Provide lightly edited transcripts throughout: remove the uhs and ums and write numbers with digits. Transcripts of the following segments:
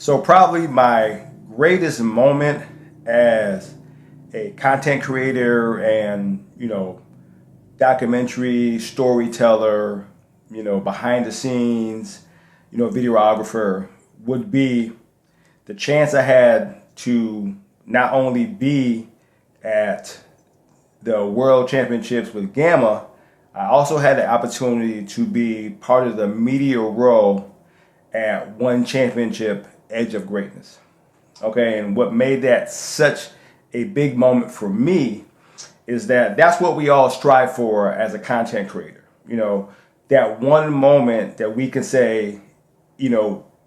So probably my greatest moment as a content creator and, documentary storyteller, behind the scenes, videographer would be the chance I had to not only be at the World Championships with Gamma, I also had the opportunity to be part of the media row at one championship, Edge of Greatness. Okay, and what made that such a big moment for me is that that's what we all strive for as a content creator. That one moment that we can say,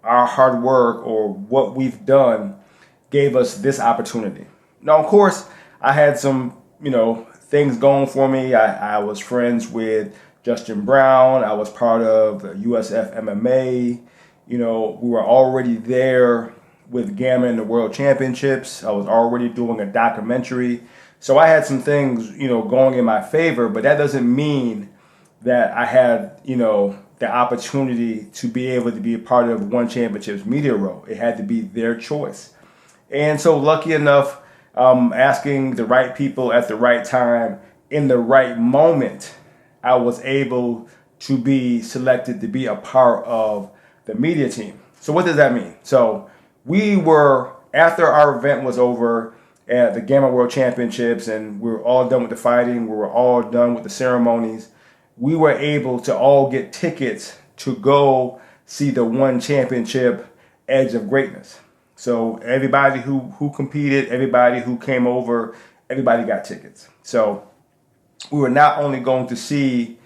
our hard work or what we've done gave us this opportunity. Now, of course, I had some, things going for me. I was friends with Justin Brown. I was part of USF MMA. We were already there with Gamma in the World Championships. I was already doing a documentary. So I had some things, going in my favor, but that doesn't mean that I had, the opportunity to be able to be a part of One Championship's media row. It had to be their choice. And so lucky enough, asking the right people at the right time in the right moment, I was able to be selected to be a part of the media team. So what does that mean? So we were, after our event was over at the Gamma World Championships and we were all done with the fighting, we were all done with the ceremonies, we were able to all get tickets to go see the One Championship Edge of Greatness. So everybody who competed, everybody who came over, everybody got tickets. So we were not only going to see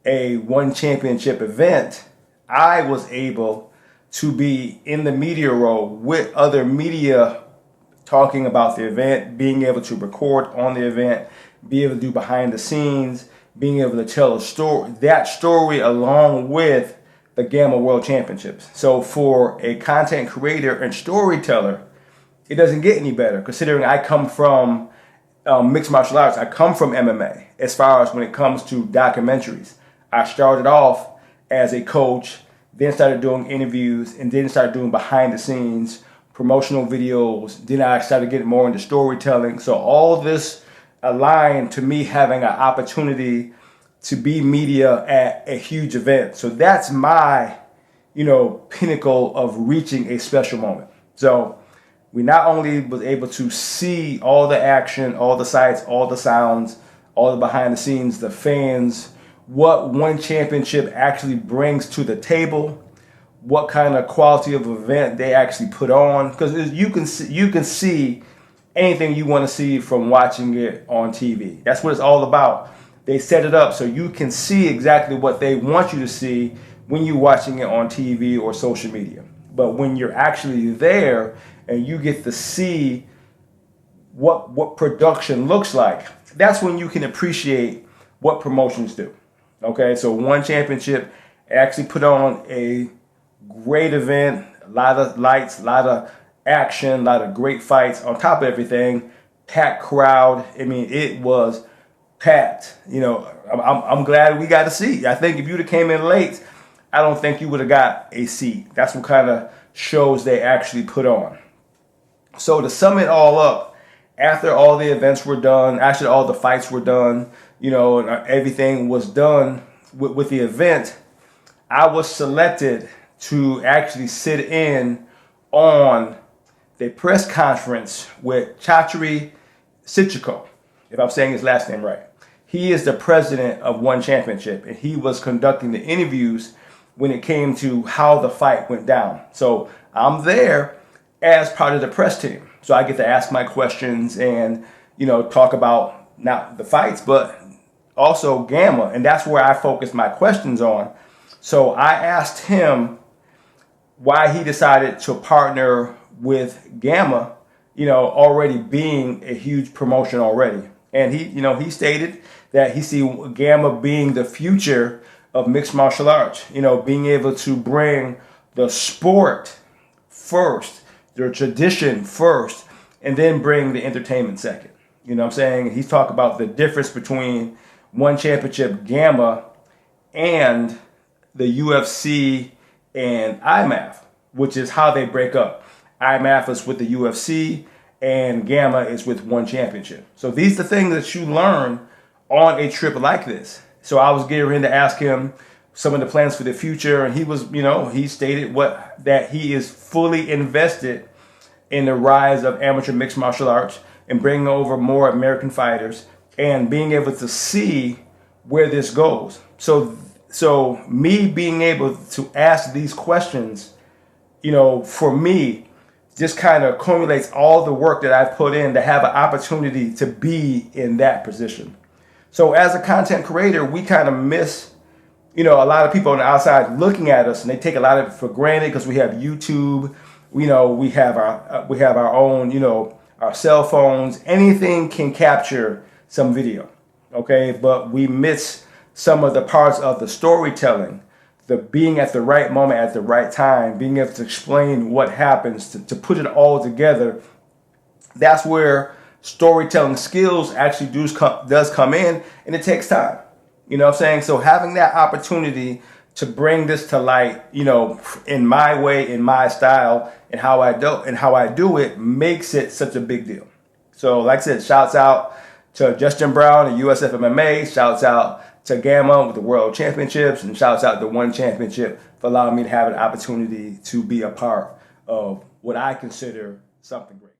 a One Championship event, I was able to be in the media row with other media talking about the event, being able to record on the event, be able to do behind the scenes, being able to tell a story, that story along with the Gamma World Championships. So for a content creator and storyteller, it doesn't get any better considering I come from mixed martial arts. I come from MMA as far as when it comes to documentaries. I started off as a coach, then started doing interviews, and then started doing behind the scenes, promotional videos. Then I started getting more into storytelling. So all this aligned to me having an opportunity to be media at a huge event. So that's my, pinnacle of reaching a special moment. So we not only was able to see all the action, all the sights, all the sounds, all the behind the scenes, the fans, what One Championship actually brings to the table, what kind of quality of event they actually put on. Because you can see anything you want to see from watching it on TV. That's what it's all about. They set it up so you can see exactly what they want you to see when you're watching it on TV or social media. But when you're actually there and you get to see what production looks like, that's when you can appreciate what promotions do. Okay, so One Championship actually put on a great event, a lot of lights, a lot of action, a lot of great fights. On top of everything, packed crowd. I mean, it was packed. I'm glad we got a seat. I think if you'd have came in late, I don't think you would have got a seat. That's what kind of shows they actually put on. So to sum it all up, after all the events were done, actually all the fights were done, and everything was done with the event, I was selected to actually sit in on the press conference with Chatri Sichiko, if I'm saying his last name right. He is the president of One Championship, and he was conducting the interviews when it came to how the fight went down. So I'm there as part of the press team. So I get to ask my questions and, talk about not the fights, but also Gamma. And that's where I focused my questions on. So I asked him why he decided to partner with Gamma, already being a huge promotion already. And he stated that he see Gamma being the future of mixed martial arts, being able to bring the sport first, the tradition first, and then bring the entertainment second. You know what I'm saying? He's talking about the difference between One Championship Gamma and the UFC and IMAF, which is how they break up. IMAF is with the UFC, and Gamma is with one championship. So these are the things that you learn on a trip like this. So I was getting ready to ask him some of the plans for the future, and he was, he stated that he is fully invested in the rise of amateur mixed martial arts and bringing over more American fighters and being able to see where this goes. So me being able to ask these questions, for me, just kind of accumulates all the work that I've put in to have an opportunity to be in that position. So as a content creator, we kind of miss, a lot of people on the outside looking at us, and they take a lot of it for granted because we have YouTube, we have our own, our cell phones. Anything can capture some video, okay? But we miss some of the parts of the storytelling, the being at the right moment at the right time, being able to explain what happens, to put it all together. That's where storytelling skills actually does come in, and it takes time. You know what I'm saying? So having that opportunity to bring this to light, in my way, in my style, and how I do it makes it such a big deal. So like I said, shouts out to Justin Brown and USF MMA, shouts out to Gamma with the World Championships, and shouts out to One Championship for allowing me to have an opportunity to be a part of what I consider something great.